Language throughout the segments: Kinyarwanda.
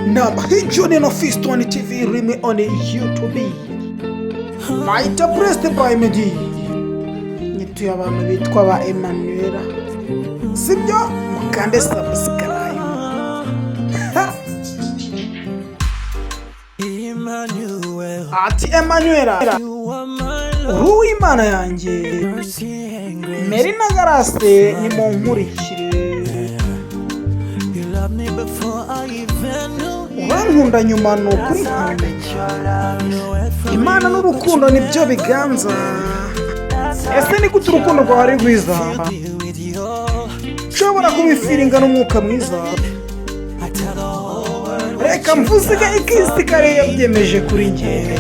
Naba hijoni no Fiston TV rime on YouTube. Maita Pressed by Medi. Nyituye abantu bitwa ba Emmanuel. Sibyo mukande subscribe. Ati Emmanuel. Uri Imana yanjye. Merina Garase ni mu nkurikire. Wankunda nyuma no kuri Imana n'urukundo nibyo biganza. Ese ni gute urukundo rwawe rwiza? Nshobora kubifiringa n'umwuka mwiza. Reka mvuziga ikisikare yabyemeje kuri njye.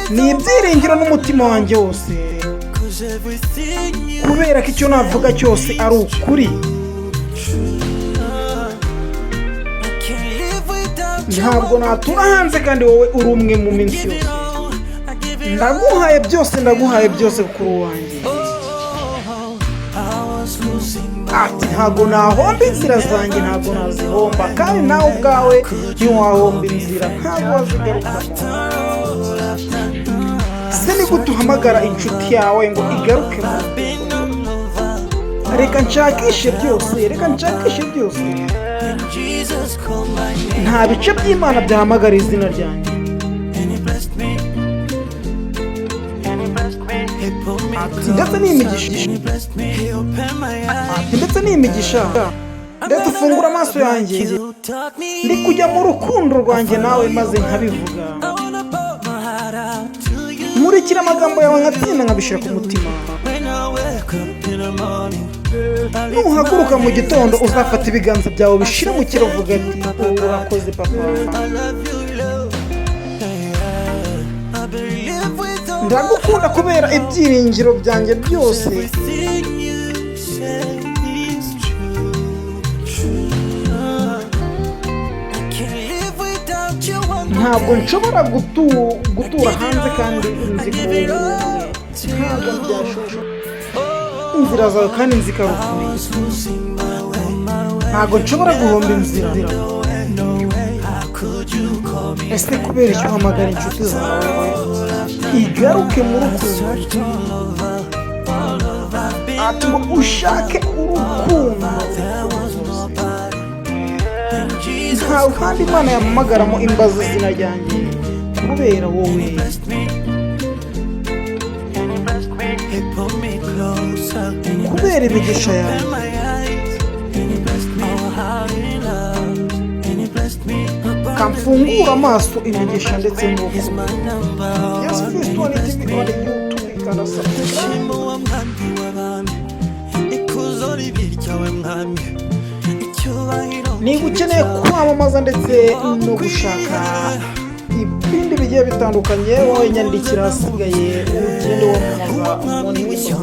Ni ibyiringiro n'umutima wanjye wose. Kubera ko icyo navuga cyose ari ukuri. Ntabwo natura hanze kandi wowe uri umwe mu minsi yose. Ndaguhaye byose kuri wanjye. Ati ntabwo nahomba inzira zanjye, ntabwo nazihomba, kandi nawe ubwawe ntiwahomba inzira, ntabwo wazigarukamo. Se ni gute uhamagara inshuti yawe ngo igaruke mu reka nshakishe byose. Nta bice by'Imana byahamagara izina ryanjye. Ndetse n'imigisha. Ndetse ufungura amaso yanjye. Ndi kujya mu rukundo rwanjye nawe maze nkabivuga. Nkurikira amagambo yawe nkatinda nkabishira ku mutima. Nuhaguruka mu gitondo uzafata ibiganza byawe bishira mu kiravuga ati urakoze papa. Ndagukunda kubera ibyiringiro byanjye byose. Ntabwo nshobora gutura hanze kandi nzi ko ntabwo byashoboka. Inzira zawe kandi nzikarukumenya. Ntabwo nshobora guhomba inzira. Ese kubera icyo uhamagara inshuti zawe igaruke mu rukundo? Ati ngo ushake urukundo. Ntawe kandi Imana yamumagaramo imbazo izina ryanjye kubera wowe. Kubera imigisha yawe. Kamfungura amaso imigisha ndetse n'urukundo. Yes, Fiston TV on YouTube kana subscribe. Niba ukeneye kwamamaza ndetse no gushaka ibindi bigiye bitandukanye, wowe nyandikira hasigaye ugende wamamaza umuntu wese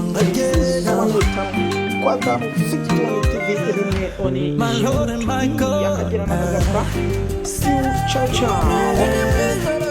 kwata Fiston TV rimwe on YouTube. Yakagera n'akagapa. Ciao ciao.